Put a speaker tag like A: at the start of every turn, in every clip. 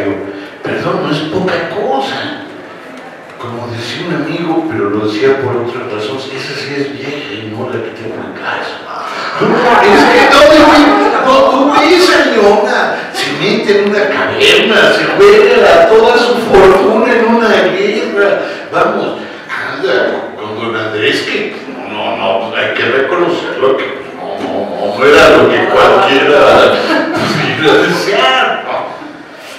A: diario, perdón, no es poca cosa. Como decía un amigo, pero lo decía por otras razones, esa sí es vieja y no la que tengo en casa. Es que no ves a Leona, se mete en una caverna, se juega toda su fortuna en una guerra. Vamos, anda con don Andrés, que no, hay que reconocerlo, que no era lo que cualquiera pudiera desear.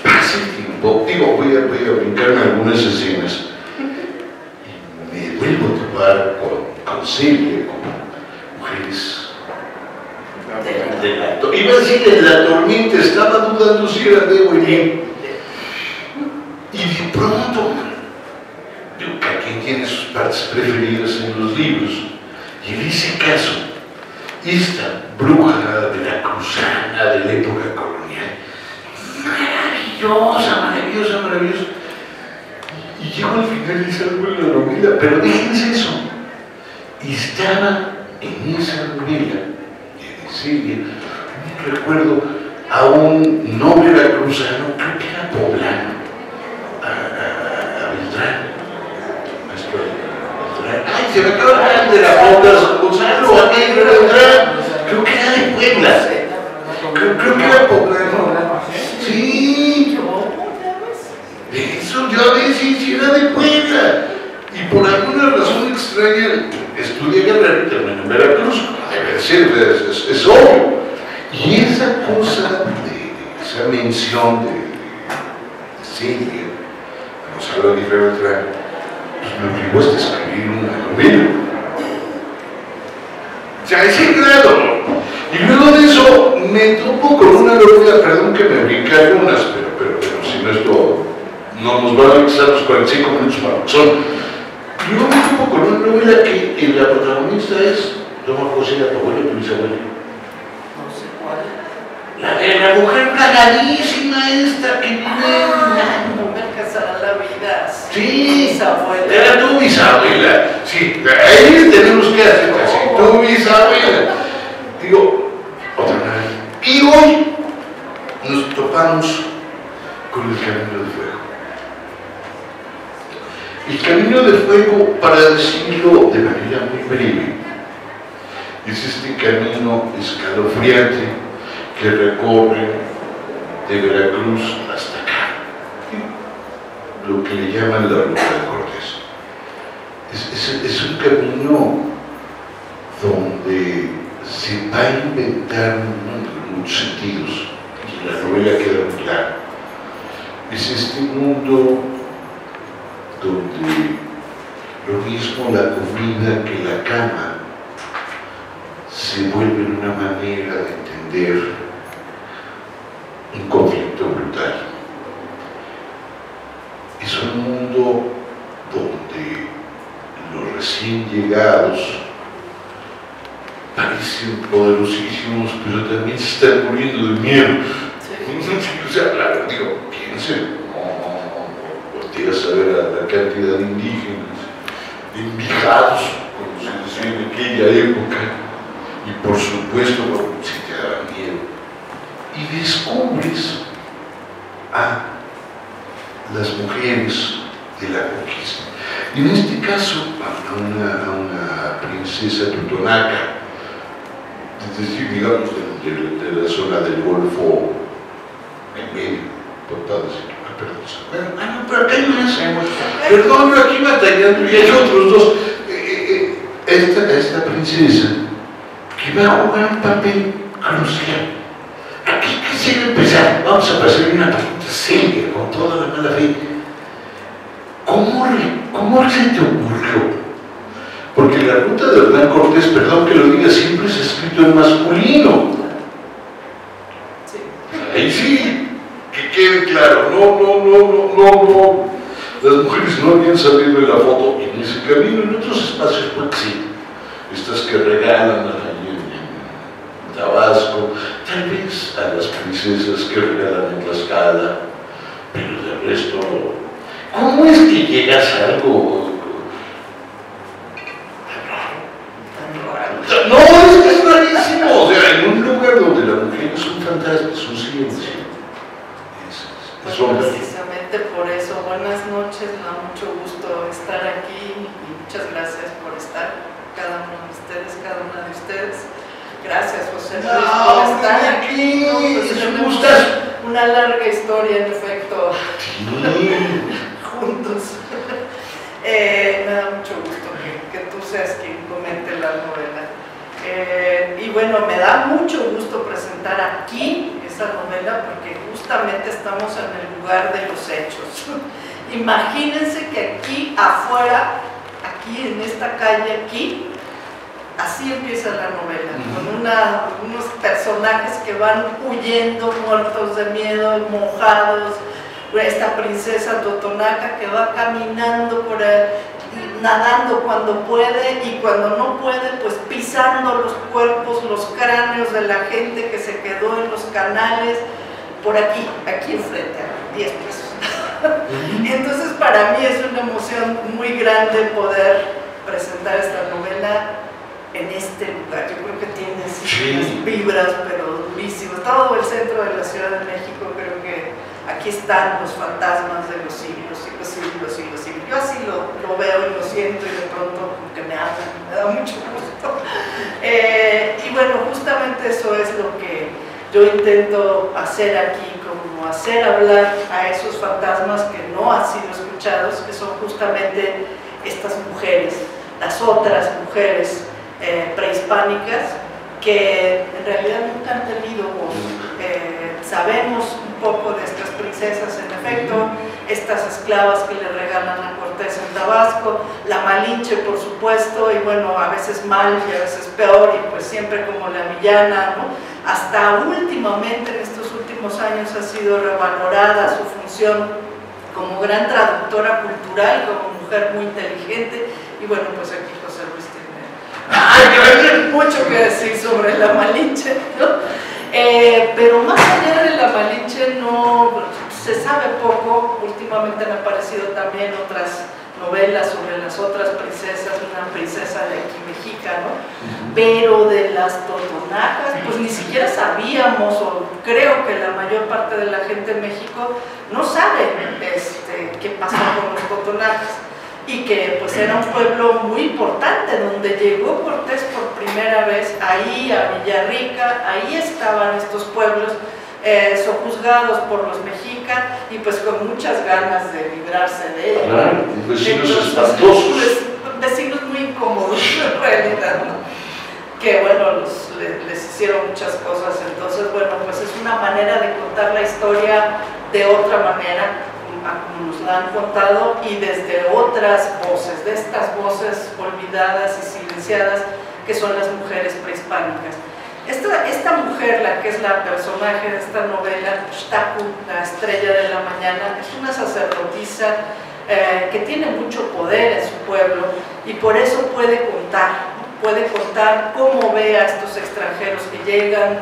A: Pasa el tiempo, digo, voy a brincarme algunas escenas. Me vuelvo a topar con Celia, con mujeres de la tormenta. Iba a decir de la tormenta, estaba dudando si era de o bien. Y de pronto, cada quien tiene sus partes preferidas en los libros, y en ese caso, esta bruja veracruzana de la época colonial, maravillosa. Y llego al final y salgo en la novela, pero déjense eso. Estaba en esa novela, de Celia, no recuerdo, a un no veracruzano, creo que era poblano, a Beltrán. Ay, se me acaba de la Fonda San Gonzalo, a Negro Beltrán, creo que era de Puebla, creo que era poblano. Sí. Eso, yo a veces era de Puebla, y por alguna razón extraña estudié Guerrero y terminé en Veracruz. Debe ser, es obvio. Y esa cosa, esa mención de Celia, cuando se habla de Guerrero Beltrán, pues me obligó hasta escribir una novela. O sea, ese grado. Y luego de eso me topo con una novela, perdón que me brinque algunas, pero si no es todo. No nos van a alcanzar los 45 minutos para lo que son. Yo me topo con una novela que la protagonista es, no me acuerdo si era tu abuelo o tu bisabuelo.
B: No sé cuál.
A: La de la mujer plagadísima esta que vive en...
B: No me alcanzará la vida.
A: Sí,
B: bisabuela.
A: Era tu bisabuela. Sí, ahí tenemos que hacer así, tu bisabuela. Digo, otra vez. Y hoy nos topamos con el Camino de Fuego. El Camino de Fuego, para decirlo de manera muy breve, es este camino escalofriante que recorre de Veracruz hasta acá, lo que le llaman la Ruta de Cortés. Es un camino donde se va a inventar muchos sentidos, y la novela queda muy clara. Es este mundo donde lo mismo la comida que la cama se vuelven una manera de entender un conflicto brutal. Es un mundo donde los recién llegados parecen poderosísimos, pero también se están muriendo de miedo. O sea, claro, digo, piensen, volteas a ver a la cantidad de indígenas, envijados, como se decía en aquella época, y por supuesto, si te da miedo, y descubres a las mujeres de la conquista. Y en este caso, a una princesa totonaca, es decir, digamos, de la zona del Golfo en medio, por decir. Perdón, pero acá hay más. Perdón, aquí batallando y hay otros dos. Esta princesa que va a jugar un papel crucial. Aquí quisiera empezar. Vamos a pasar una pregunta seria, con toda la mala fe. ¿Cómo se te ocurrió? Porque la ruta de Hernán Cortés, perdón que lo diga, siempre se ha escrito en masculino. Ahí sí, que quede claro, no. Las mujeres no habían salido de la foto en ese camino, en otros espacios, pues sí. Estas que regalan ahí en Tabasco, tal vez a las princesas que regalan en Tlaxcala, pero del resto, ¿cómo es que llegas a algo tan raro? No, es que es rarísimo, o sea, en un lugar donde la mujer es un fantasma, es un silencio. Es sombra.
B: Precisamente por eso, buenas noches, me da mucho gusto estar aquí y muchas gracias por estar, cada uno de ustedes, cada una de ustedes. Gracias, José Luis, por estar aquí. Pues tenemos una larga historia, en efecto, juntos. Me da mucho gusto que tú seas quien comente la novela. Y bueno, me da mucho gusto presentar aquí esa novela porque justamente estamos en el lugar de los hechos. Imagínense que aquí afuera, aquí en esta calle, aquí, así empieza la novela, con unos personajes que van huyendo, muertos de miedo, mojados. Esta princesa Totonaca que va caminando por ahí, nadando cuando puede y cuando no puede, pues pisando los cuerpos, los cráneos de la gente que se quedó en los canales, por aquí enfrente, a 10 pesos. Entonces para mí es una emoción muy grande poder presentar esta novela en este lugar. Yo creo que tiene unas vibras, pero durísimas. Todo el centro de la Ciudad de México, creo que aquí están los fantasmas de los siglos y los siglos y los siglos. Yo así lo veo y lo siento y de pronto como que me hablan, me da mucho gusto. Y bueno, justamente eso es lo que yo intento hacer aquí, como hacer hablar a esos fantasmas que no han sido escuchados, que son justamente estas mujeres, las otras mujeres prehispánicas que en realidad nunca han tenido voz. Sabemos un poco de estas princesas, en efecto, estas esclavas que le regalan a Cortés en Tabasco, la Malinche, por supuesto, y bueno, a veces mal y a veces peor, y pues siempre como la villana, ¿no? Hasta últimamente, en estos últimos años, ha sido revalorada su función como gran traductora cultural, como mujer muy inteligente, y bueno, pues aquí José Luis tiene mucho que decir sobre la Malinche, ¿no? Pero más allá de la Malinche no se sabe poco. Últimamente han aparecido también otras novelas sobre las otras princesas, una princesa de aquí México, ¿no? Pero de las Totonacas, pues ni siquiera sabíamos, o creo que la mayor parte de la gente en México no sabe qué pasó con los Totonacas. Y que pues era un pueblo muy importante, donde llegó Cortés por primera vez, ahí a Villarrica, ahí estaban estos pueblos sojuzgados por los mexicas y pues con muchas ganas de librarse de ellos.
A: Claro, vecinos espantosos.
B: Vecinos muy incómodos en realidad, ¿no? Que bueno, les hicieron muchas cosas. Entonces bueno, pues es una manera de contar la historia de otra manera, como nos la han contado, y desde otras voces, de estas voces olvidadas y silenciadas que son las mujeres prehispánicas. Esta mujer, la que es la personaje de esta novela, Xtacu, la estrella de la mañana, es una sacerdotisa que tiene mucho poder en su pueblo y por eso puede contar cómo ve a estos extranjeros que llegan,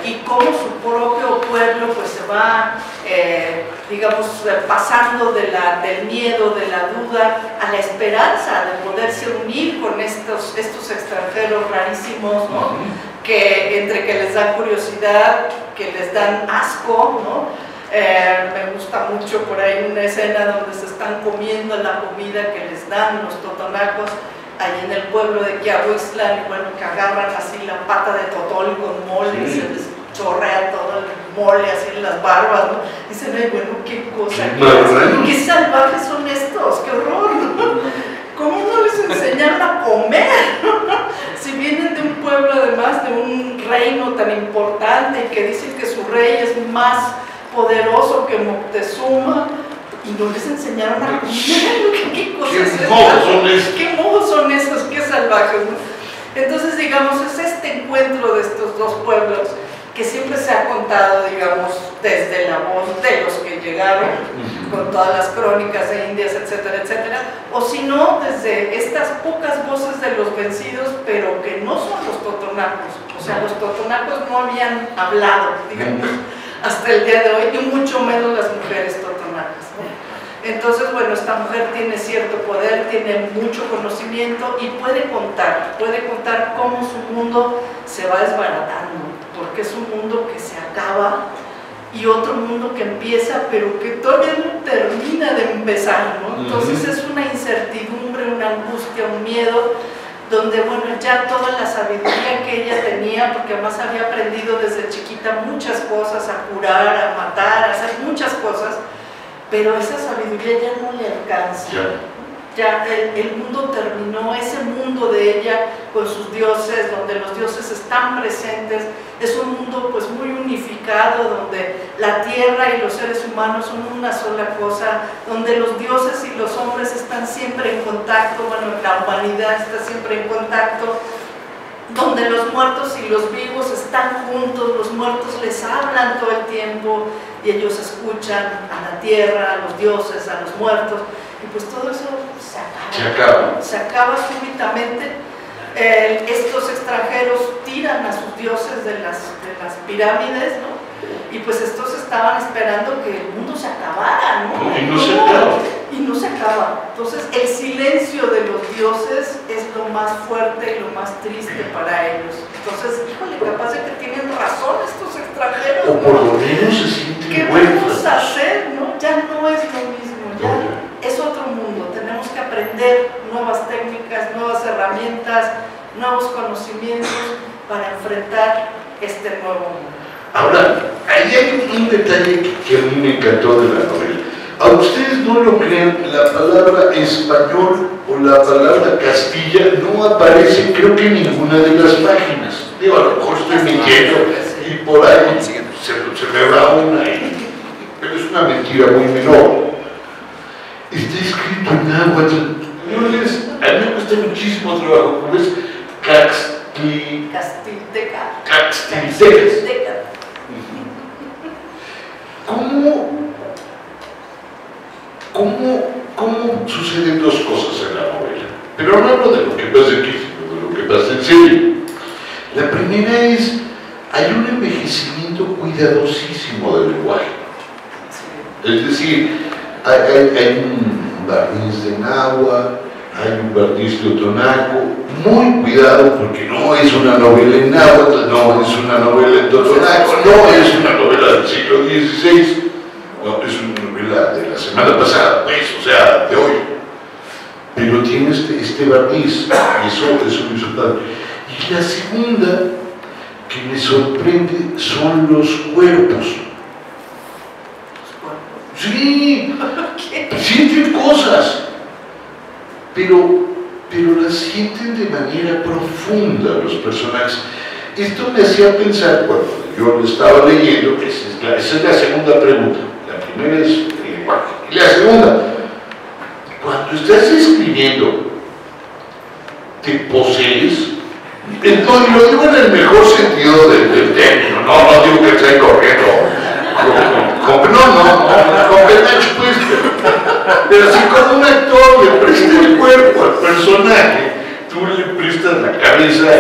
B: y cómo su propio pueblo pues se va, digamos, pasando del miedo, de la duda, a la esperanza de poderse unir con estos extranjeros rarísimos, ¿no? Que entre que les da curiosidad, que les dan asco, ¿no? Me gusta mucho por ahí una escena donde se están comiendo la comida que les dan los totonacos ahí en el pueblo de Quiahuiztlan, y bueno, que agarran así la pata de totol con mole y se les chorrea todo el mole así en las barbas, ¿no? Dicen, ay, bueno, qué cosa, qué salvajes son estos, qué horror, ¿no? ¿Cómo no les enseñaron a comer? Si vienen de un pueblo, además de un reino tan importante y que dicen que su rey es más poderoso que Moctezuma, y no les enseñaron a comer. ¿Qué cosas ¿Qué modos son esos? ¿Qué salvajes, ¿no? Entonces, digamos, es este encuentro de estos dos pueblos que siempre se ha contado, digamos, desde la voz de los que llegaron, con todas las crónicas de Indias, etcétera, etcétera, o si no, desde estas pocas voces de los vencidos, pero que no son los totonacos. O sea, los totonacos no habían hablado, digamos, hasta el día de hoy, y mucho menos las mujeres totonacas, ¿no? Entonces, bueno, esta mujer tiene cierto poder, tiene mucho conocimiento y puede contar cómo su mundo se va desbaratando, porque es un mundo que se acaba y otro mundo que empieza, pero que todavía no termina de empezar, ¿no? Entonces es una incertidumbre, una angustia, un miedo, donde, bueno, ya toda la sabiduría que ella tenía, porque además había aprendido desde chiquita muchas cosas, a curar, a matar, a hacer muchas cosas, pero esa sabiduría ya no le alcanza. Ya el mundo terminó, ese mundo de ella con sus dioses, donde los dioses están presentes, es un mundo pues muy unificado, donde la tierra y los seres humanos son una sola cosa, donde los dioses y los hombres están siempre en contacto, bueno, la humanidad está siempre en contacto, donde los muertos y los vivos están juntos, los muertos les hablan todo el tiempo y ellos escuchan a la tierra, a los dioses, a los muertos, y pues todo eso se acaba súbitamente. Estos extranjeros tiran a sus dioses de las pirámides, ¿no? Y pues estos estaban esperando que el mundo se acabara, ¿no?
A: Y no se acaba.
B: Y no se acaba. Entonces el silencio de los dioses es lo más fuerte y lo más triste para ellos. Entonces, híjole, capaz de que tienen razón estos extranjeros,
A: o por lo menos se sienten
B: ¿qué vamos a hacer, no? Ya no es lo mismo, ya es otro mundo. Tenemos que aprender nuevas técnicas, nuevas herramientas, nuevos conocimientos para enfrentar este nuevo mundo.
A: Ahora, ahí hay un detalle que a mí me encantó de la novela. Aunque ustedes no lo crean, la palabra español o la palabra Castilla no aparece, creo que en ninguna de las páginas. Digo, a lo mejor estoy mintiendo y por ahí se me va una, pero es una mentira muy menor. Está escrito en náhuatl. A mí me cuesta muchísimo trabajo, como es Caxtilteca. ¿Cómo suceden dos cosas en la novela? Pero no hablo de lo que pasa aquí, sino de lo que pasa en serio. La primera es, hay un envejecimiento cuidadosísimo del lenguaje. Es decir, hay un barniz de náhuatl, hay un barniz de totonaco, muy cuidado porque no es una novela en náhuatl, no es una novela en totonaco, no es una novela del siglo XVI, no, es una novela de la semana pasada, pues, o sea, de hoy. Pero tiene este barniz, y eso me hizo padre. Y la segunda que me sorprende son los cuerpos. Sí, sienten cosas, pero las sienten de manera profunda los personajes. Esto me hacía pensar, cuando yo lo estaba leyendo, esa es la segunda pregunta. La primera es el lenguaje. Y la segunda, cuando estás escribiendo, ¿te posees? Entonces, lo digo en el mejor sentido del término, no digo que esté corriendo. Con penacho, pues, pero así como un actor le presta el cuerpo al personaje, tú le prestas la cabeza y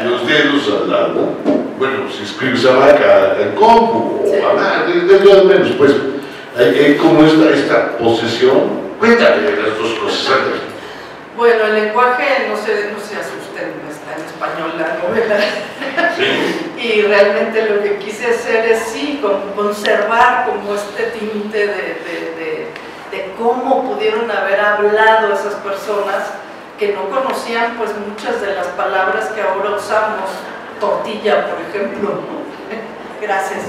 A: los dedos al lado. Bueno, si escribes a vaca, al compu, o a nada, de menos, pues, hay como esta posesión. Cuéntame de las dos cosas antes.
B: Bueno, el lenguaje, no se asusten, no está en español la novela. Sí. Y realmente lo que quise hacer es, sí, conservar como este tinte de cómo pudieron haber hablado esas personas que no conocían pues muchas de las palabras que ahora usamos, tortilla, por ejemplo, ¿no? Gracias.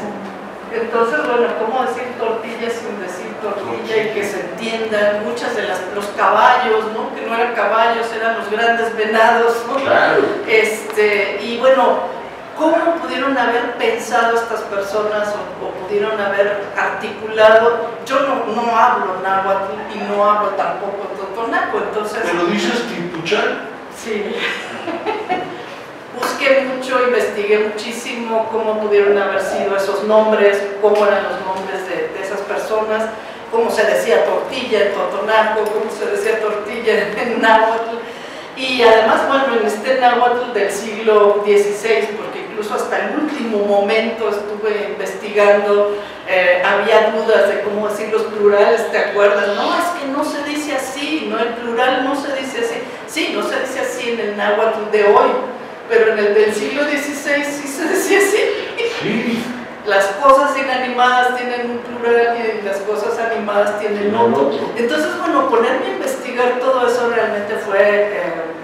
B: Entonces, bueno, ¿cómo decir tortilla sin decir tortilla y que se entiendan? Muchas de los caballos, ¿no? Que no eran caballos, eran los grandes venados, ¿no? Claro. Y bueno, ¿cómo pudieron haber pensado estas personas o pudieron haber articulado? Yo no hablo náhuatl y no hablo tampoco totonaco, entonces...
A: ¿Me lo dices tipuchal?
B: Sí. Busqué mucho, investigué muchísimo cómo pudieron haber sido esos nombres, cómo eran los nombres de esas personas, cómo se decía tortilla en totonaco, cómo se decía tortilla en náhuatl. Y además, bueno, en este náhuatl del siglo XVI, porque incluso hasta el último momento estuve investigando, había dudas de cómo decir los plurales, ¿te acuerdas? No, es que no se dice así, no, el plural no se dice así. Sí, no se dice así en el náhuatl de hoy, pero en el del siglo XVI sí se decía así.
A: Sí.
B: las cosas inanimadas tienen un plural y las cosas animadas tienen otro. Entonces, bueno, ponerme a investigar todo eso realmente fue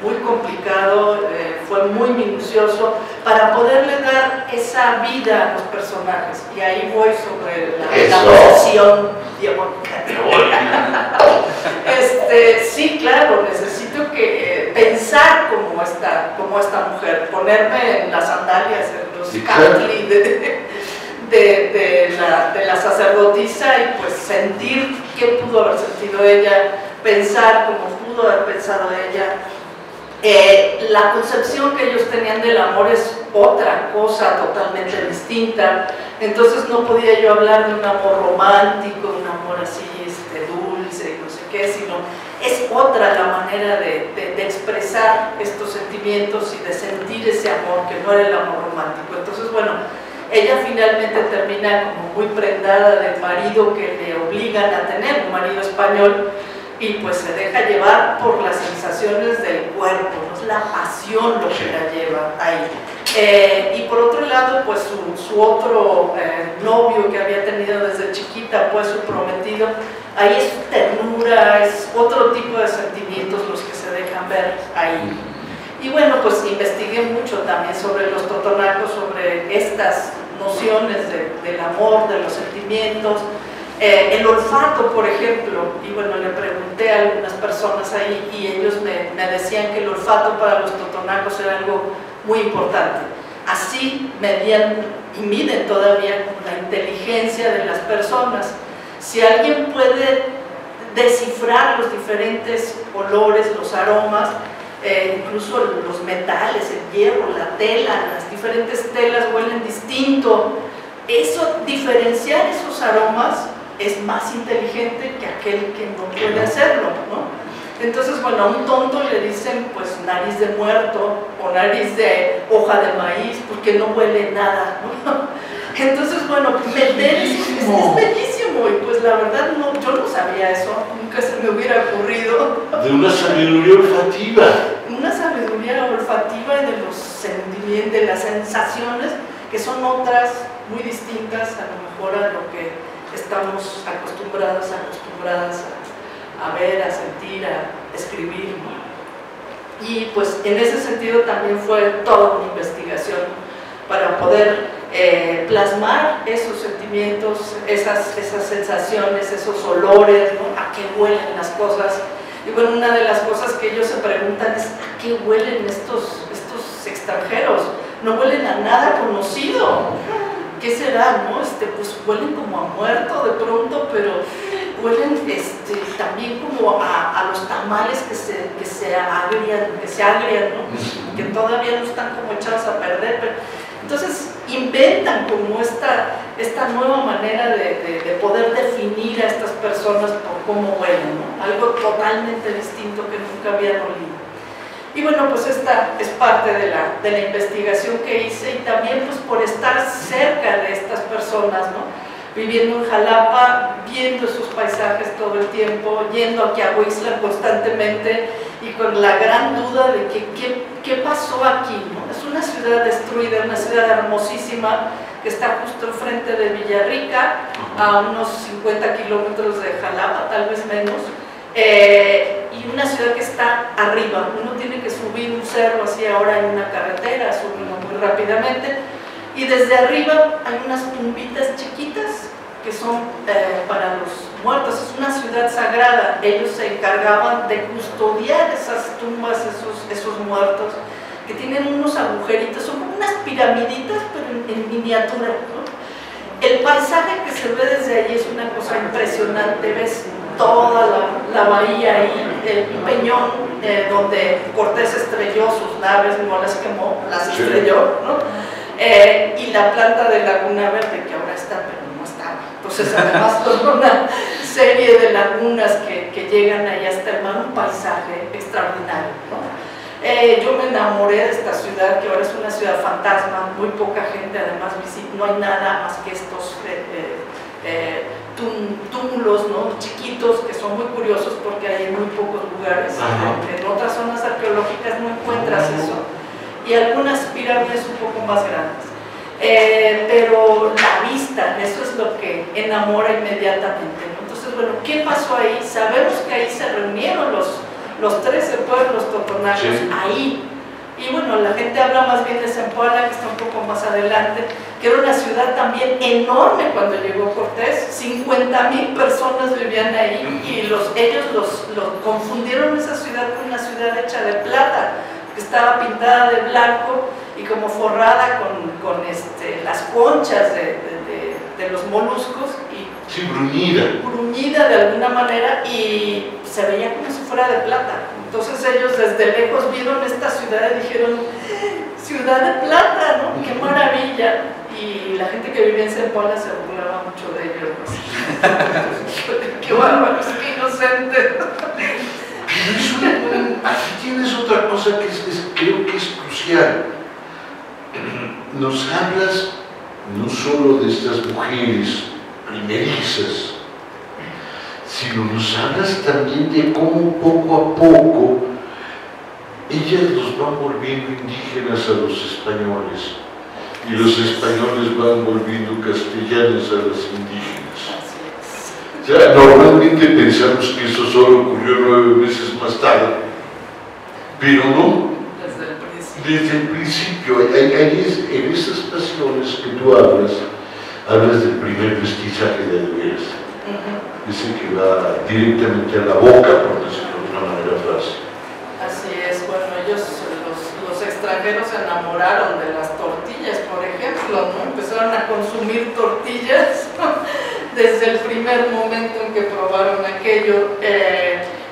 B: muy complicado, fue muy minucioso para poderle dar esa vida a los personajes. Y ahí voy sobre la posesión diabólica. Sí, claro, necesito que pensar como esta mujer, ponerme en las sandalias, en los cantli de la sacerdotisa y pues sentir qué pudo haber sentido ella, pensar como pudo haber pensado ella. La concepción que ellos tenían del amor es otra cosa totalmente distinta, entonces no podía yo hablar de un amor romántico, un amor así dulce y no sé qué, sino es otra la manera de expresar estos sentimientos y de sentir ese amor, que no era el amor romántico. Entonces, bueno, ella finalmente termina como muy prendada del marido que le obligan a tener, un marido español, y pues se deja llevar por las sensaciones del cuerpo, ¿no? Es la pasión lo que la lleva ahí. Y por otro lado, pues su otro novio que había tenido desde chiquita, pues su prometido, ahí es ternura, es otro tipo de sentimientos los que se dejan ver ahí. Y bueno, pues investigué mucho también sobre los totonacos, sobre estas nociones del amor, de los sentimientos, el olfato, por ejemplo. Y bueno, le pregunté a algunas personas ahí y ellos me decían que el olfato para los totonacos era algo muy importante. Así medían y miden todavía la inteligencia de las personas. Si alguien puede descifrar los diferentes olores, los aromas, incluso los metales, el hierro, la tela, las diferentes telas huelen distinto, eso, diferenciar esos aromas es más inteligente que aquel que no puede hacerlo, ¿no? Entonces, bueno, a un tonto le dicen pues nariz de muerto o nariz de hoja de maíz porque no huele nada, ¿no? Entonces, bueno, meter es bellísimo y pues la verdad no, yo no sabía eso, nunca se me hubiera ocurrido.
A: De una sabiduría olfativa.
B: Una sabiduría olfativa y de los sentimientos, de las sensaciones que son otras muy distintas a lo mejor a lo que estamos acostumbradas a ver, a sentir, a escribir, ¿no? Y pues en ese sentido también fue toda una investigación para poder plasmar esos sentimientos, esas sensaciones, esos olores, ¿no? A qué huelen las cosas. Y bueno, una de las cosas que ellos se preguntan es ¿a qué huelen estos extranjeros? No huelen a nada conocido. ¿Qué será, no? Pues huelen como a muerto de pronto, pero huelen también como a los tamales que se agrian, ¿no? Que todavía no están como echados a perder. Entonces inventan como esta nueva manera de poder definir a estas personas por cómo huelen, ¿no? Algo totalmente distinto que nunca habían olido. Y bueno, pues esta es parte de la investigación que hice y también pues por estar cerca de estas personas, ¿no? Viviendo en Jalapa, viendo sus paisajes todo el tiempo, yendo aquí a Huixla constantemente y con la gran duda de qué pasó aquí, ¿no? Es una ciudad destruida, una ciudad hermosísima que está justo enfrente de Villarrica, a unos 50 kilómetros de Jalapa, tal vez menos. Y una ciudad que está arriba, uno tiene que subir un cerro así ahora en una carretera, subirlo muy rápidamente y desde arriba hay unas tumbitas chiquitas que son para los muertos, es una ciudad sagrada, ellos se encargaban de custodiar esas tumbas, esos muertos que tienen unos agujeritos, son como unas piramiditas pero en miniatura, ¿no? El paisaje que se ve desde allí es una cosa impresionante, ves toda la bahía ahí, el peñón donde Cortés estrelló sus naves, no las quemó, las estrelló, ¿no? Y la planta de Laguna Verde, que ahora está, pero no estaba. Entonces, además, toda una serie de lagunas que llegan ahí hasta el mar, un paisaje extraordinario, ¿no? Yo me enamoré de esta ciudad, que ahora es una ciudad fantasma, muy poca gente además visita, no hay nada más que estos túmulos, ¿no? Chiquitos que son muy curiosos porque hay en muy pocos lugares. En otras zonas arqueológicas no encuentras eso, y algunas pirámides un poco más grandes. pero la vista, eso es lo que enamora inmediatamente, ¿no? Entonces, bueno, ¿qué pasó ahí? Sabemos que ahí se reunieron los 13 pueblos totonacos,
A: sí.
B: Ahí. Y bueno, la gente habla más bien de Zempoala, que está un poco más adelante, que era una ciudad también enorme cuando llegó Cortés. 50,000 personas vivían ahí y ellos confundieron esa ciudad con una ciudad hecha de plata, que estaba pintada de blanco y como forrada con las conchas de los moluscos.
A: Sí, bruñida
B: De alguna manera, y se veía como si fuera de plata. Entonces ellos desde lejos vieron esta ciudad y dijeron, ciudad de plata, ¿no? ¡Qué maravilla! Y la gente que vivía en Zempoala se burlaba mucho de ellos, ¿no? ¡Qué bárbaros, qué inocentes!
A: Pero aquí tienes otra cosa que creo que es crucial. Nos hablas no solo de estas mujeres primerizas, sino nos hablas también de cómo poco a poco ellas los van volviendo indígenas a los españoles y los españoles van volviendo castellanos a las indígenas. O sea, normalmente pensamos que eso solo ocurrió 9 meses más tarde, pero no. Desde el principio, en esas pasiones que tú hablas del primer mestizaje de veras. Ese que va directamente a la boca, por decirlo de una manera fácil.
B: Así es, bueno, ellos, los extranjeros se enamoraron de las tortillas, por ejemplo, ¿no? Empezaron a consumir tortillas desde el primer momento en que probaron aquello,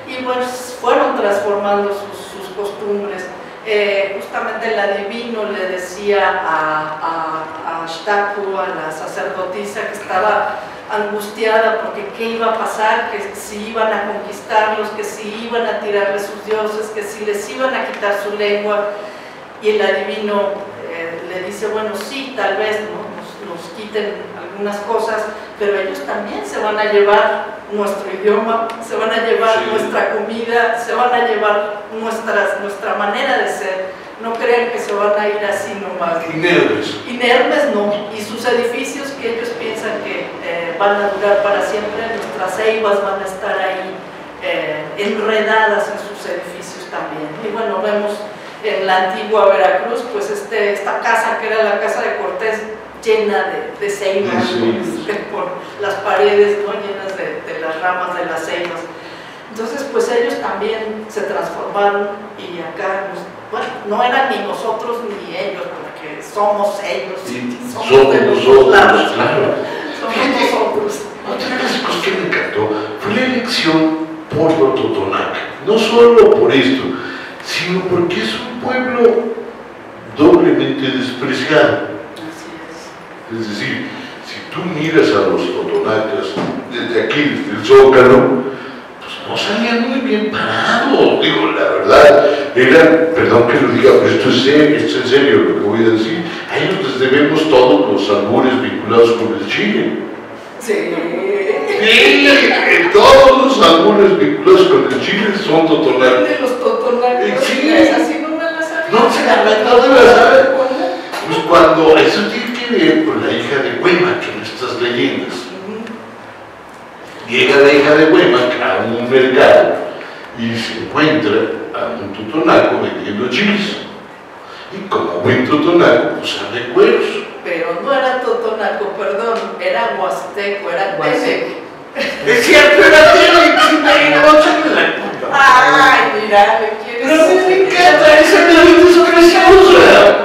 B: y bueno, fueron transformando sus costumbres. Justamente el adivino le decía a Xtacu, a la sacerdotisa, que estaba angustiada porque qué iba a pasar, que si iban a conquistarlos, que si iban a tirarle sus dioses, que si les iban a quitar su lengua. Y el adivino le dice, bueno, sí, tal vez nos quiten algunas cosas, pero ellos también se van a llevar nuestro idioma, se van a llevar nuestra comida, se van a llevar nuestra manera de ser. No crean que se van a ir así nomás. Inermes no. Y sus edificios que ellos piensan que van a durar para siempre, nuestras ceibas van a estar ahí enredadas en sus edificios también. Y bueno, vemos en la antigua Veracruz, pues esta casa que era la casa de Cortés, llena de ceibas, por las paredes, ¿no? Llenas de las ramas de las ceibas. Entonces, pues ellos también se transformaron y acá, bueno, no eran ni nosotros ni ellos, porque somos ellos, somos de los dos lados,
A: claro.
B: Somos nosotros.
A: Otra cosa que me encantó fue la elección por lo totonaca, no solo por esto, sino porque es un pueblo doblemente despreciado. Es decir, si tú miras a los totonacas desde aquí, desde el Zócalo, pues no salían muy bien parados, digo, la verdad, perdón que lo diga, pero esto es en serio lo que voy a decir, a ellos les debemos todos los albures vinculados con el Chile.
B: Sí.
A: Sí, todos los albures vinculados con el Chile son totonacos.
B: De los totonacos,
A: sí.
B: Así no me la sabía.
A: No se la sabe. Pues cuando eso tiene que ver con la hija de Huemac en estas leyendas. Llega la hija de Huemac a un mercado y se encuentra a un totonaco vendiendo chiles. Y como buen totonaco, pues habla de cueros.
B: Pero no era totonaco, perdón, era huasteco, era Tenec.
A: Es cierto, era Tenec,
B: Ay, mira, le quieres.
A: Pero me encanta, esa niña es preciosa.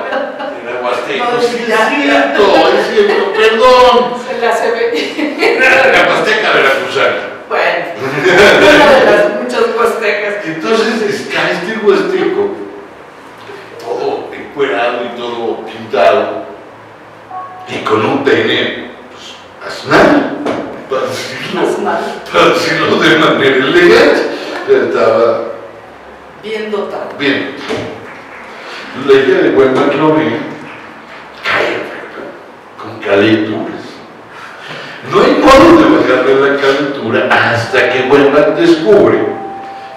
B: No,
A: es cierto, perdón.
B: Se la se ve.
A: Era la Huasteca veracruzana.
B: Bueno, una de las muchas huastecas.
A: Entonces está este huasteco, todo encuerado y todo pintado, y con un peine, pues, asnal, para decirlo de manera elegante. Estaba
B: bien dotado.
A: Bien. La hija de Huemac lo ve, con calenturas. No hay modo de bajarle la calentura hasta que Huemac descubre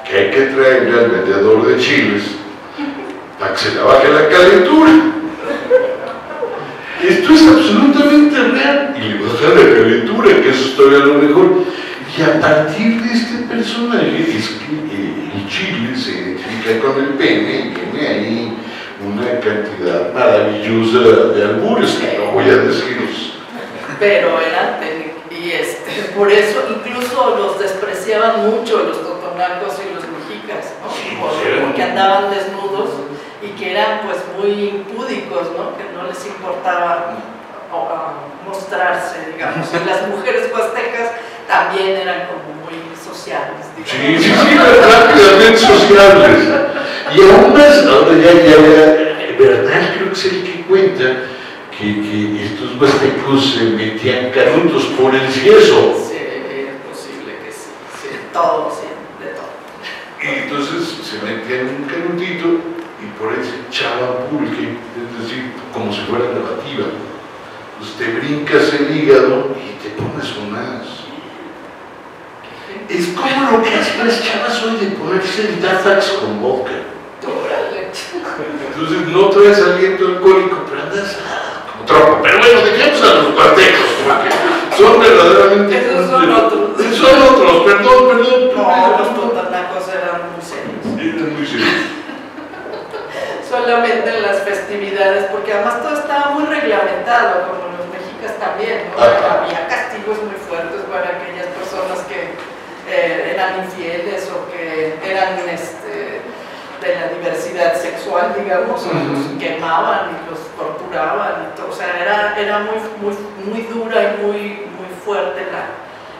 A: que hay que traerle al vendedor de chiles para que se le baje la calentura. esto es absolutamente real. Y le baja la calentura, que eso es todavía lo mejor. Y a partir de este personaje es que el chile se identifica con el pene y tiene ahí una cantidad maravillosa de albures que no voy a deciros.
B: Pero eran y por eso incluso los despreciaban mucho los totonacos y los mexicas, ¿no?
A: Sí,
B: porque andaban desnudos y que eran pues muy impúdicos, ¿no? Que no les importaba mostrarse, digamos. Y las mujeres huastecas también eran como muy sociables, digamos.
A: Sí, rápidamente sociables. Y aún más, ahora ya Bernal creo que es el que cuenta que estos huastecos se metían canutos por el yeso.
B: Sí, es posible que sí, todo, sí, de todo.
A: Y entonces se metían un canutito y por ahí se echaban pulque, es decir, como si fuera lavativa. Pues te brincas el hígado y te pones unas. Es como lo que hacen las chavas hoy de ponerse el Dafax con vodka. Entonces no traes aliento alcohólico, pero andas como tropo. Pero bueno, dejemos a los huastecos, porque son verdaderamente.
B: Esos son otros.
A: Son otros, perdón.
B: No, los totonacos eran muy serios.
A: Eran muy serios.
B: Solamente en las festividades, porque además todo estaba muy reglamentado, como los mexicas también, ¿no? Había castigos muy fuertes para aquellas personas que eran infieles o que eran de la diversidad sexual, digamos, los quemaban y los torturaban y todo. O sea, era muy dura y muy fuerte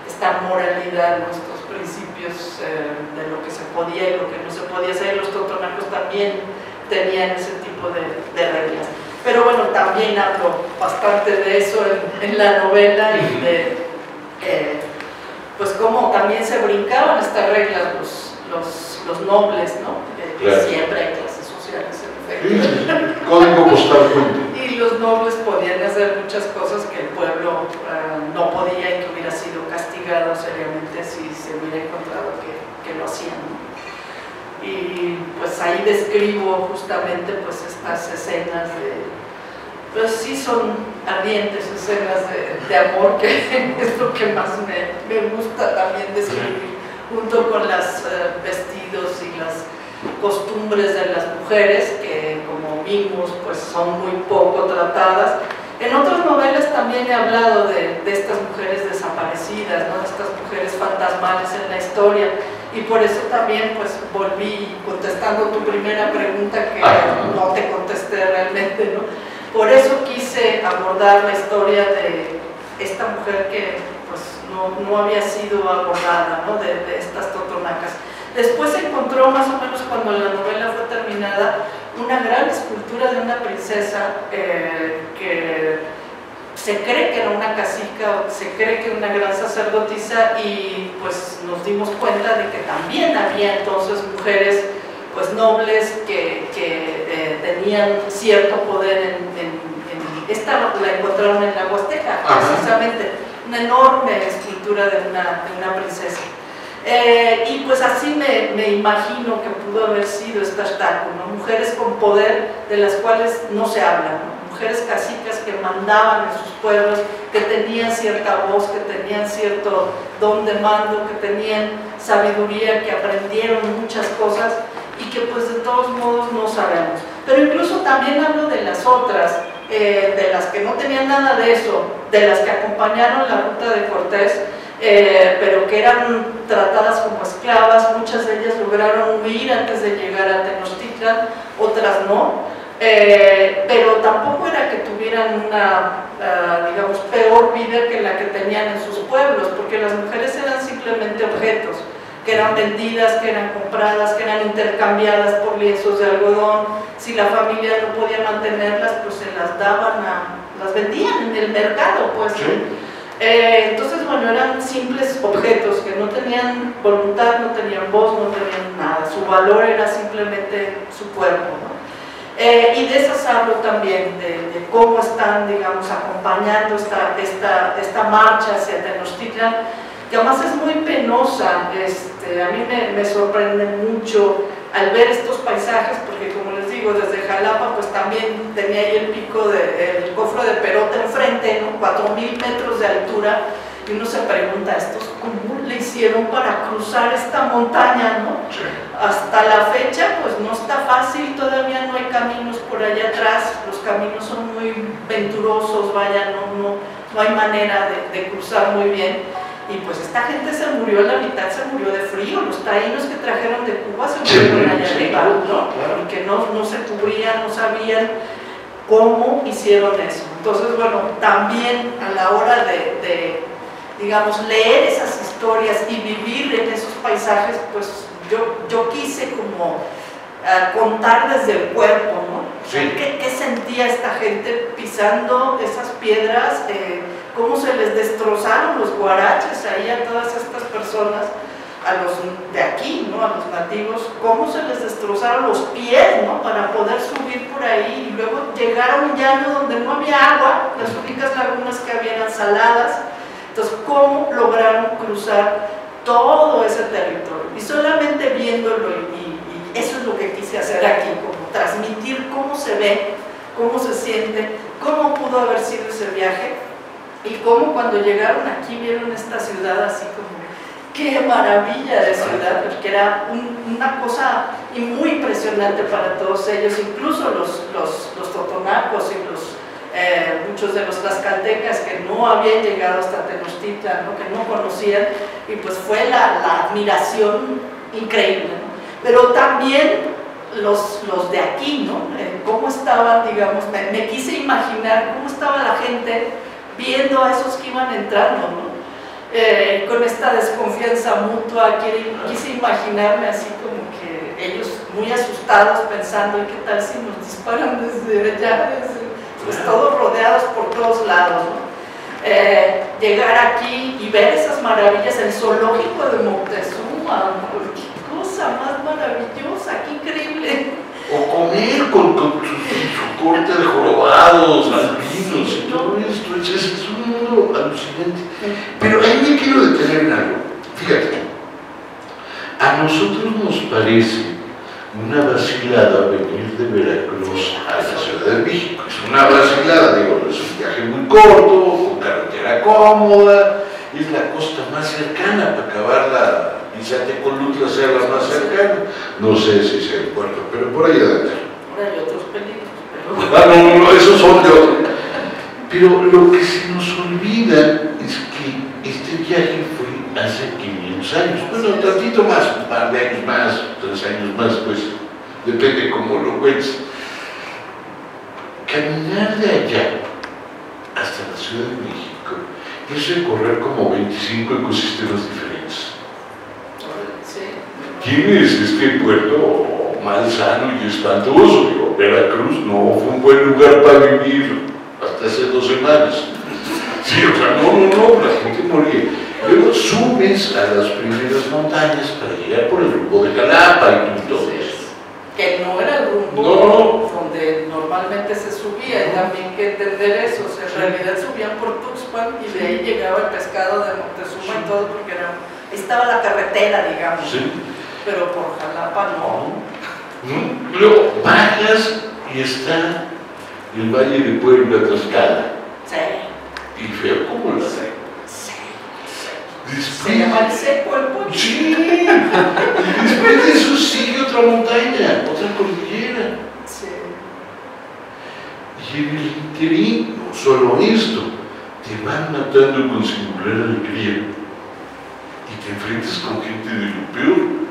B: esta moralidad, nuestros principios de lo que se podía y lo que no se podía hacer. Los totonacos también tenían ese tipo de reglas. Pero bueno, también hablo bastante de eso en la novela y de pues cómo también se brincaban estas reglas los nobles, ¿no?
A: Claro.
B: Siempre hay clases sociales, en efecto.
A: Sí, código postal cuenta.
B: Y los nobles podían hacer muchas cosas que el pueblo no podía y que hubiera sido castigado seriamente si se hubiera encontrado que lo hacían, ¿no? Y pues ahí describo justamente pues estas escenas pues sí son ardientes escenas de amor, que es lo que más me gusta también describir, junto con los vestidos y las costumbres de las mujeres, que como vimos pues son muy poco tratadas. En otras novelas también he hablado de estas mujeres desaparecidas, ¿no? De estas mujeres fantasmales en la historia, y por eso también pues volví contestando tu primera pregunta, que no te contesté realmente, ¿no? Por eso quise abordar la historia de esta mujer que pues no había sido abordada, ¿no? De estas totonacas. Después se encontró, más o menos cuando la novela fue terminada, una gran escultura de una princesa que se cree que era una cacica, se cree que era una gran sacerdotisa, y pues nos dimos cuenta de que también había entonces mujeres pues nobles que tenían cierto poder esta la encontraron en la Huasteca, precisamente, una enorme escultura de una princesa. Y pues así me imagino que pudo haber sido este Axtacul, ¿no? Mujeres con poder de las cuales no se habla, ¿no? Mujeres cacicas que mandaban en sus pueblos, que tenían cierta voz, que tenían cierto don de mando, que tenían sabiduría, que aprendieron muchas cosas y que pues de todos modos no sabemos. Pero incluso también hablo de las otras, de las que no tenían nada de eso, de las que acompañaron la ruta de Cortés, pero que eran tratadas como esclavas. Muchas de ellas lograron huir antes de llegar a Tenochtitlan, otras no, pero tampoco era que tuvieran una, digamos, peor vida que la que tenían en sus pueblos, porque las mujeres eran simplemente objetos, que eran vendidas, que eran compradas, que eran intercambiadas por lienzos de algodón. Si la familia no podía mantenerlas, pues se las daban las vendían en el mercado, pues.
A: Sí.
B: Entonces, bueno, eran simples objetos que no tenían voluntad, no tenían voz, no tenían nada. Su valor era simplemente su cuerpo, ¿no? Y de esas hablo también, de cómo están, digamos, acompañando esta marcha hacia Tenochtitlan, que además es muy penosa. A mí me sorprende mucho al ver estos paisajes, porque como les digo, desde Jalapa pues también tenía ahí el pico, el cofre de Perote enfrente, ¿no? 4,000 metros de altura, y uno se pregunta, ¿estos cómo le hicieron para cruzar esta montaña, ¿no?
A: Sí.
B: Hasta la fecha pues no está fácil, todavía no hay caminos por allá atrás, los caminos son muy venturosos, vaya, no hay manera de cruzar muy bien. Y pues esta gente se murió, la mitad se murió de frío, los taínos que trajeron de Cuba se murieron allá arriba, ¿no? Porque no se cubrían, no sabían cómo hicieron eso. Entonces, bueno, también a la hora de digamos, leer esas historias y vivir en esos paisajes, pues yo quise como contar desde el cuerpo, ¿no?
A: Sí.
B: ¿Qué sentía esta gente pisando esas piedras? Cómo se les destrozaron los guaraches ahí a todas estas personas, a los de aquí, ¿no? A los nativos, cómo se les destrozaron los pies, ¿no? Para poder subir por ahí y luego llegar a un llano donde no había agua, las únicas lagunas que había eran saladas. Entonces, ¿cómo lograron cruzar todo ese territorio? Y solamente viéndolo, y eso es lo que quise hacer aquí, como transmitir cómo se ve, cómo se siente, cómo pudo haber sido ese viaje, y cómo cuando llegaron aquí vieron esta ciudad así como, ¡qué maravilla de ciudad! Porque era una cosa muy impresionante para todos ellos, incluso los totonacos y muchos de los tlaxcaltecas que no habían llegado hasta Tenochtitlan, ¿no? Que no conocían, y pues fue la admiración increíble, ¿no? Pero también los de aquí, ¿no? Cómo estaban, digamos, me quise imaginar cómo estaba la gente viendo a esos que iban entrando, ¿no? Con esta desconfianza mutua, quise imaginarme así como que ellos muy asustados pensando, ¿y qué tal si nos disparan desde allá? Pues todos rodeados por todos lados, ¿no? Llegar aquí y ver esas maravillas, el zoológico de Moctezuma, ¿no? Qué cosa más maravillosa, qué increíble.
A: O comer con su corte de jorobados, albinos y todo esto, es un mundo alucinante. Pero ahí me quiero detener en algo. Fíjate, a nosotros nos parece una vacilada venir de Veracruz a la Ciudad de México. Es una vacilada, digo, es un viaje muy corto, con carretera cómoda, es la costa más cercana para acabarla. Iztacolutla sea la más cercana, no sé si sea el puerto, pero por ahí adentro.
B: Ahora hay otros peligros,
A: no, esos son de otro. Pero lo que se nos olvida es que este viaje fue hace 500 años, bueno, tantito más, un par de años más, 3 años más, pues, depende cómo lo ves. Caminar de allá hasta la Ciudad de México es recorrer como 25 ecosistemas diferentes. Tienes este puerto malsano y espantoso, digo, Veracruz no fue un buen lugar para vivir hasta hace 2 semanas. Sí, o sea, no, la gente moría. Luego subes a las primeras montañas para llegar por el rumbo de Jalapa y todo eso.
B: Que no era el rumbo donde normalmente se subía, y también hay que entender eso, o sea, en realidad subían por Tuxpan y de ahí llegaba el pescado de Moctezuma y todo, porque estaba la carretera, digamos.
A: Sí.
B: Pero por Jalapa no.
A: Luego bajas y está el Valle de Puebla, Tlaxcala.
B: Sí.
A: Y feo como la sé.
B: Se llama el seco el pueblo.
A: Sí. Y después de eso sigue otra montaña, otra cordillera.
B: Sí.
A: Y en el interín, no solo esto, te van matando con singular alegría. Y te enfrentas con gente de lo peor.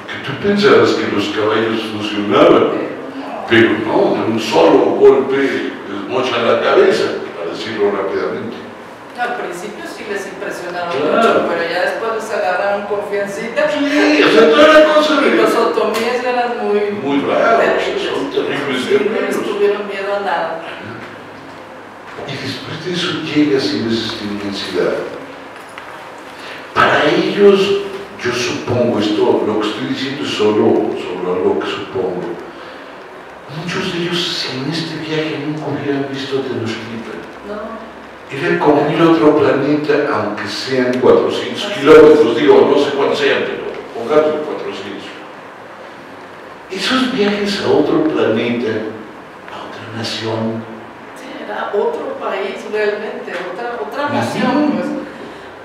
A: Que tú pensabas que los caballos funcionaban, pero no, de un solo golpe les mochan la cabeza, para decirlo rápidamente.
B: Al principio sí les impresionaron
A: claro.
B: Mucho, pero ya después les agarraron confiancita.
A: Sí, o sea, toda la cosa
B: y los otomíes eran
A: muy bravos, son terribles guerreros.
B: No tuvieron miedo a nada.
A: Y después de eso llegas y ves esta inmensidad. Para ellos, yo supongo, esto, lo que estoy diciendo es solo algo que supongo. Muchos de ellos en este viaje nunca hubieran visto Tenochtitlan.
B: No.
A: Era como ir a otro planeta, aunque sean 400 kilómetros, digo, no sé cuántos sean, pero pongamos 400. esos viajes a otro planeta, a otra nación.
B: Sí, era otro país realmente, otra nación, pues.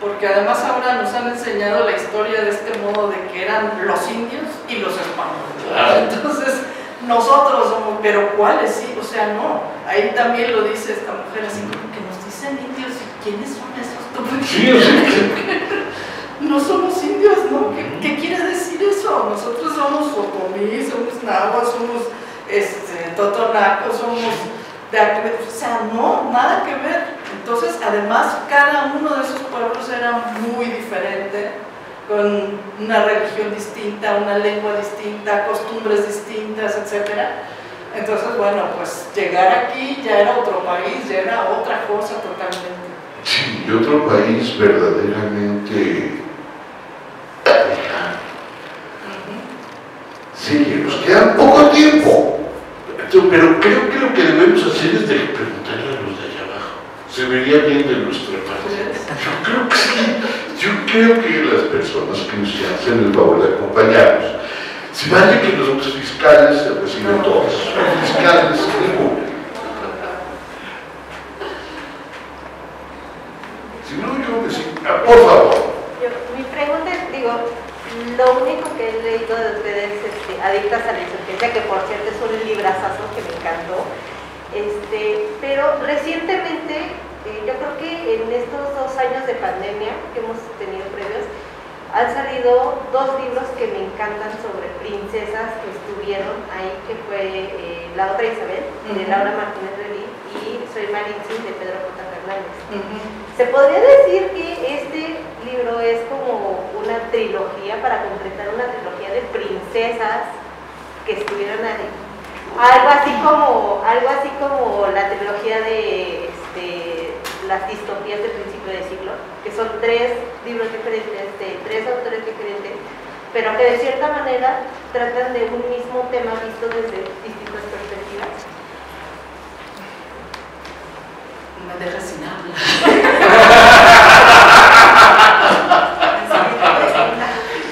B: Porque además ahora nos han enseñado la historia de este modo de que eran los indios y los españoles.
A: Claro.
B: Entonces, nosotros somos, pero ¿cuáles? Sí, o sea, no. Ahí también lo dice esta mujer, así como que nos dicen indios, ¿y quiénes son esos?
A: Sí, o sea,
B: no somos indios, ¿no? ¿Qué quiere decir eso? Nosotros somos otomí, somos nahuas, somos totonacos, somos de aquí, o sea, no, nada que ver. Entonces, además, cada uno de esos pueblos era muy diferente, con una religión distinta, una lengua distinta, costumbres distintas, etc. Entonces, bueno, pues llegar aquí ya era otro país, ya era otra cosa totalmente.
A: sí, y otro país verdaderamente lejano. Sí, nos queda poco tiempo, pero creo que lo que debemos hacer es preguntarle a los de allá abajo. Se vería bien de nuestra parte. Yo creo que sí. Yo creo que las personas que nos hacen el favor de acompañarnos, si vale que los fiscales se reciben todos, los fiscales ninguno. Si no, yo me sigo. Por favor.
C: Mi pregunta es, digo, lo único que he leído de ustedes es Adictas a la Insurgencia, que por cierto es un librazazo que me encantó, pero recientemente, yo creo que en estos 2 años de pandemia que hemos tenido previos, han salido 2 libros que me encantan sobre princesas que estuvieron ahí, que fue La Otra Isabel, de Laura Martínez Relí, y Soy Malinche, de Pedro J. Fernández. ¿Se podría decir que este libro es como una trilogía, para completar una trilogía de princesas que estuvieron ahí? Algo así como la trilogía de las distopías del principio del siglo, que son 3 libros diferentes, de 3 autores diferentes, pero que de cierta manera tratan de un mismo tema visto desde distintas perspectivas.
B: Me deja sin hablar.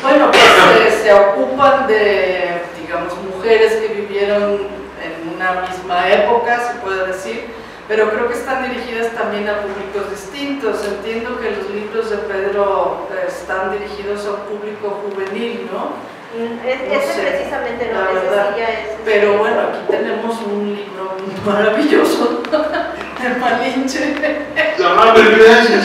B: Bueno, pues se ocupan de, digamos, mujeres que vivieron en una misma época, se puede decir, pero creo que están dirigidas también a públicos distintos. Entiendo que los libros de Pedro están dirigidos a un público juvenil, ¿no?
C: Ese precisamente no,
B: la
C: ese
B: verdad.
C: sí ya es.
B: Pero bueno, aquí tenemos un libro maravilloso de Malinche.
A: No, pero gracias.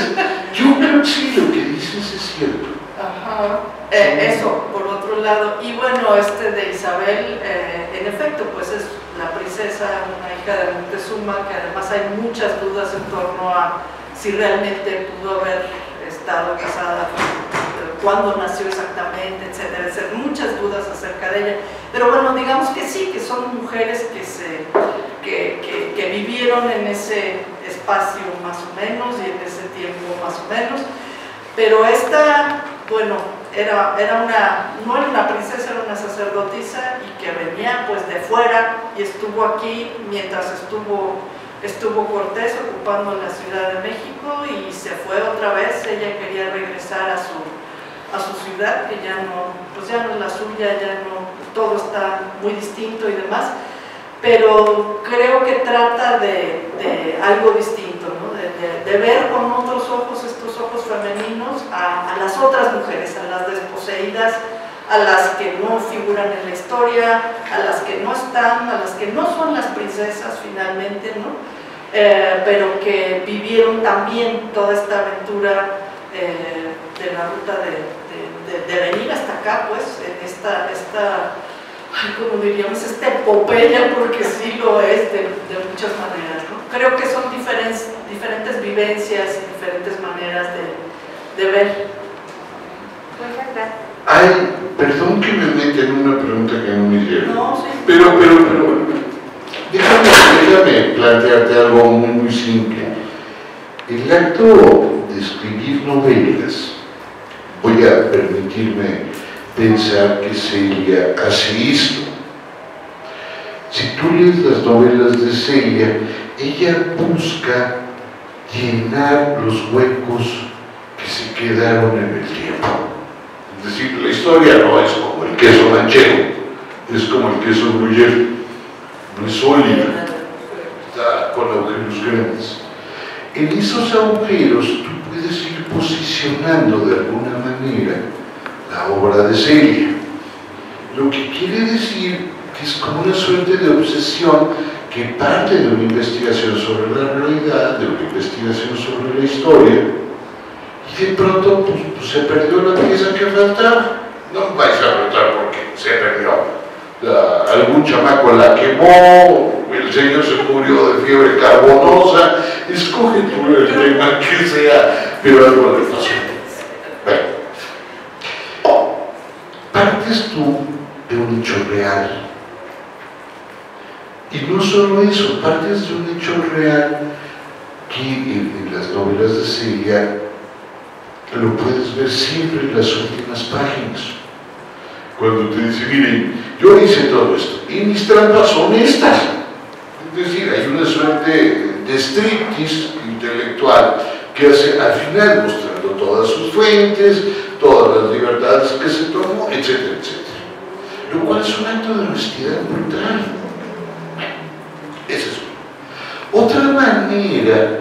A: Yo creo que sí, lo que dices es cierto.
B: Ajá. Eso, por otro lado. Y bueno, de Isabel, en efecto, pues es la princesa, una hija de Moctezuma, que además hay muchas dudas en torno a si realmente pudo haber estado casada, cuándo nació exactamente, etcétera, etcétera. Muchas dudas acerca de ella. Pero bueno, digamos que sí, que son mujeres que vivieron en ese espacio más o menos y en ese tiempo más o menos. Pero esta, bueno, no era una princesa, era una sacerdotisa y que venía pues de fuera y estuvo aquí mientras estuvo Cortés ocupando la Ciudad de México y se fue otra vez. Ella quería regresar a su ciudad, que ya no es la suya, ya no, todo está muy distinto y demás, pero creo que trata de algo distinto, ¿no? de ver con otros ojos, estos ojos femeninos, a las otras mujeres, a las desposeídas, a las que no figuran en la historia, a las que no están, a las que no son las princesas finalmente, ¿no? Pero que vivieron también toda esta aventura de la ruta de venir hasta acá, pues, en esta como diríamos, epopeya, porque sí lo es de muchas maneras, ¿no? Creo que son diferentes vivencias y diferentes maneras de ver.
C: Muchas gracias.
A: Ay, perdón que me meta en una pregunta que no me hicieron.
B: No, sí.
A: Pero, déjame plantearte algo muy simple. El acto de escribir novelas, voy a permitirme pensar que Celia hace esto. Si tú lees las novelas de Celia, ella busca llenar los huecos que se quedaron en el tiempo. Es decir, la historia no es como el queso manchego, Es como el queso gruyere, no es sólido, está con agujeros grandes. En esos agujeros tú puedes ir posicionando de alguna manera la obra de Celia. Lo que quiere decir que es como una suerte de obsesión que parte de una investigación sobre la realidad, de una investigación sobre la historia, y de pronto pues, se perdió la pieza que faltaba. No vais a preguntar por qué se perdió. Algún chamaco la quemó, el señor se murió de fiebre carbonosa, escoge tú el tema que sea, pero algo le pasó. Bueno, partes tú de un hecho real. Y no solo eso, partes de un hecho real que en las novelas de Celia lo puedes ver siempre en las últimas páginas. Cuando te dice, miren, yo hice todo esto y mis trampas son estas. Es decir, hay una suerte de striptease intelectual que hace al final mostrando todas sus fuentes, todas las libertades que se tomó, etcétera, etcétera. Lo cual es un acto de honestidad brutal. Esa es una. Otra manera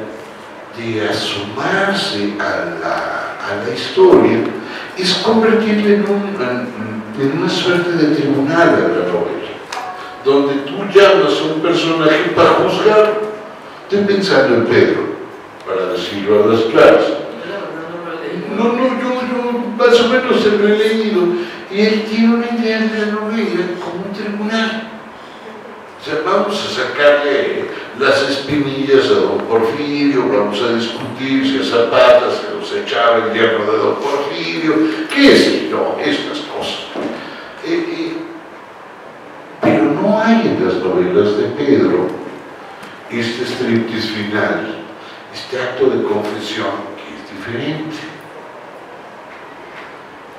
A: de asomarse a la historia es convertirla en una suerte de tribunal a la novela, donde tú llamas a un personaje para juzgar. Estoy pensando en Pedro, para decirlo a las claras. No, yo más o menos se lo he leído, y él tiene una idea de la novela como un tribunal. O sea, vamos a sacarle las espinillas a don Porfirio, vamos a discutir si a Zapata se los echaba el hierro de don Porfirio, qué sé yo, estas cosas. Pero no hay en las novelas de Pedro este striptease final, este acto de confesión que es diferente.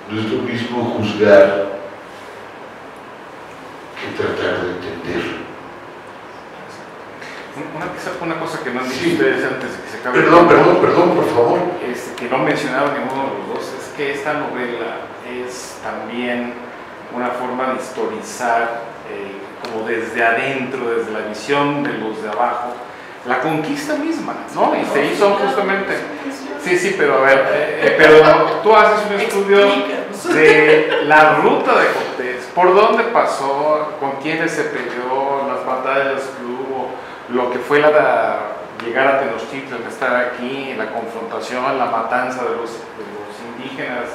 A: No es lo mismo juzgar que tratar de entender.
D: Una cosa que no han dicho ustedes antes de que se acabe.
A: Perdón, por favor.
D: Que no mencionaron ninguno de los dos, es que esta novela es también una forma de historizar, como desde adentro, desde la visión de los de abajo, la conquista misma, ¿no? Y se hizo justamente. Sí, pero a ver, pero tú haces un estudio de la ruta de Cortés, por dónde pasó, con quiénes se peleó, las batallas que hubo, lo que fue llegar a Tenochtitlan, estar aquí, la confrontación, la matanza de los indígenas,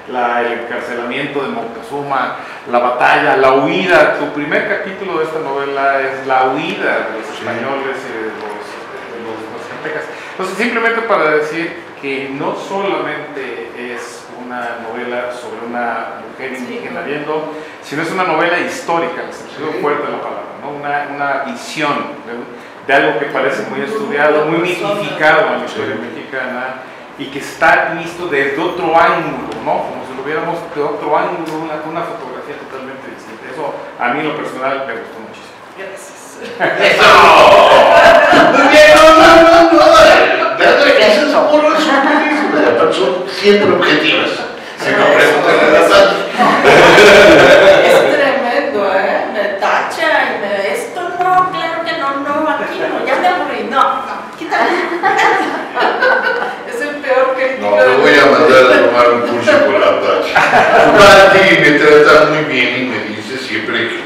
D: el encarcelamiento de Moctezuma, la batalla, la huida. Tu primer capítulo de esta novela es la huida de los españoles y de los aztecas. Entonces, simplemente para decir que no solamente es una novela sobre una mujer indígena viendo, sino es una novela histórica, en el sentido fuerte de la palabra, ¿no? Una visión de algo que parece muy estudiado, muy mitificado en la historia mexicana, y que está visto desde otro ángulo, ¿no? Como si lo viéramos de otro ángulo, una fotografía totalmente distinta. Eso a mí en lo personal me gustó muchísimo.
B: Gracias.
A: ¡Eso! Muy bien, no. Esas porras son buenísimas, son siempre objetivas. Si no preguntan a la verdad.
B: Es tremendo, ¿eh? Me tacha y esto no, claro que no, aquí no, ya me aburrí, no, quítale. Es el peor que
A: No, te voy a mandar a tomar un curso con la tacha. Pati me trata muy bien y me dice siempre que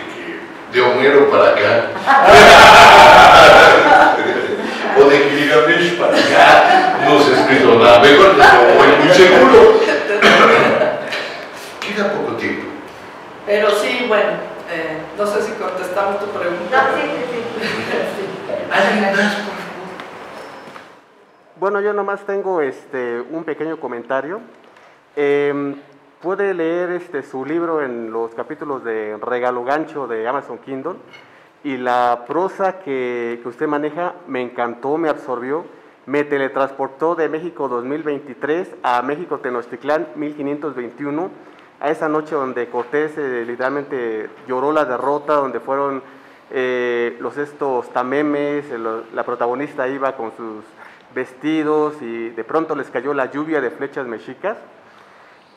A: de Homero para acá. O de Gilgamesh para acá. No se ha escrito nada mejor, no estoy muy seguro. Queda poco tiempo.
B: Pero sí, bueno, no sé si contestamos tu pregunta.
C: No, sí.
A: ¿Alguien más, por favor?
E: Bueno, yo nomás tengo un pequeño comentario. Puede leer su libro en los capítulos de Regalo Gancho de Amazon Kindle, y la prosa que usted maneja me encantó, me absorbió, me teletransportó de México 2023 a México Tenochtitlán 1521, a esa noche donde Cortés literalmente lloró la derrota, donde fueron estos tamemes, la protagonista iba con sus vestidos y de pronto les cayó la lluvia de flechas mexicas.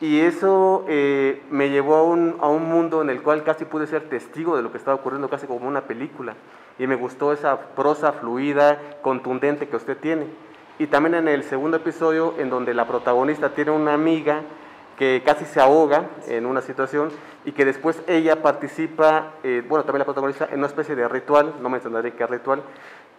E: Y eso me llevó a un mundo en el cual casi pude ser testigo de lo que estaba ocurriendo, casi como una película. Y me gustó esa prosa fluida, contundente que usted tiene. Y también en el segundo episodio, en donde la protagonista tiene una amiga que casi se ahoga en una situación y que después ella participa, bueno, también la protagonista, en una especie de ritual, no mencionaré qué ritual,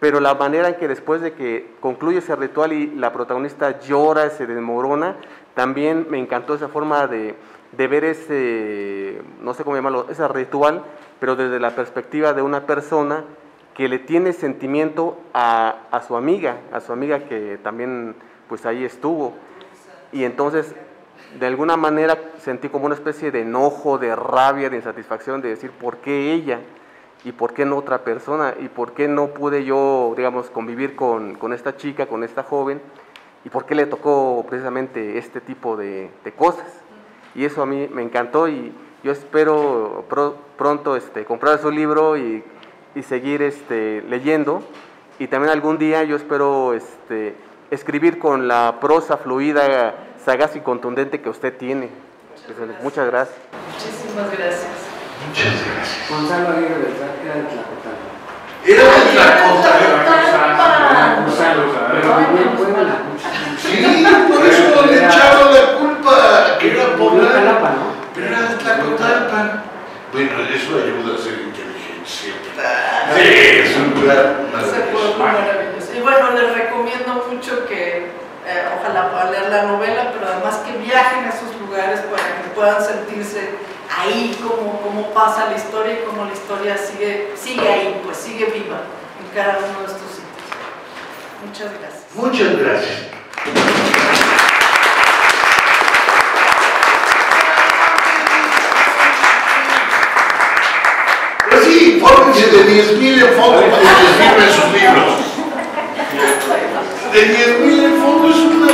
E: pero la manera en que después de que concluye ese ritual y la protagonista llora, se desmorona, también me encantó esa forma de ver ese, no sé cómo llamarlo, ese ritual, pero desde la perspectiva de una persona que le tiene sentimiento a su amiga que también pues ahí estuvo. Y entonces, de alguna manera sentí como una especie de enojo, de rabia, de insatisfacción, de decir, ¿por qué ella? ¿Y por qué no otra persona? ¿Y por qué no pude yo, digamos, convivir con esta chica, con esta joven? ¿Y por qué le tocó precisamente este tipo de cosas? Y eso a mí me encantó y yo espero pronto comprar su libro y seguir leyendo. Y también algún día yo espero escribir con la prosa fluida, sagaz y contundente que usted tiene. Muchas gracias.
B: Muchísimas gracias.
A: Muchas gracias.
F: Gonzalo Aguirre Beltrán era de Tlacotalpan.
A: Era de Tlacotalpan.
F: Pero vivió en Puebla.
A: Sí, por eso le echaron la culpa que era poblano.
F: Jalapa, ¿no?
A: Pero era de Tlacotalpan. Bueno, eso ayuda a ser inteligencia. Sí, es un lugar maravilloso.
B: Maravilloso. Y bueno, les recomiendo mucho que ojalá puedan leer la novela, pero además que viajen a esos lugares para que puedan sentirse ahí como pasa la historia y cómo la historia sigue ahí, pues sigue viva en cada uno de estos sitios. Muchas gracias.
A: Muchas gracias. Pues sí, fórmense de 10,000 en fondo para que les firmen sus libros. De 10,000 en fondo es una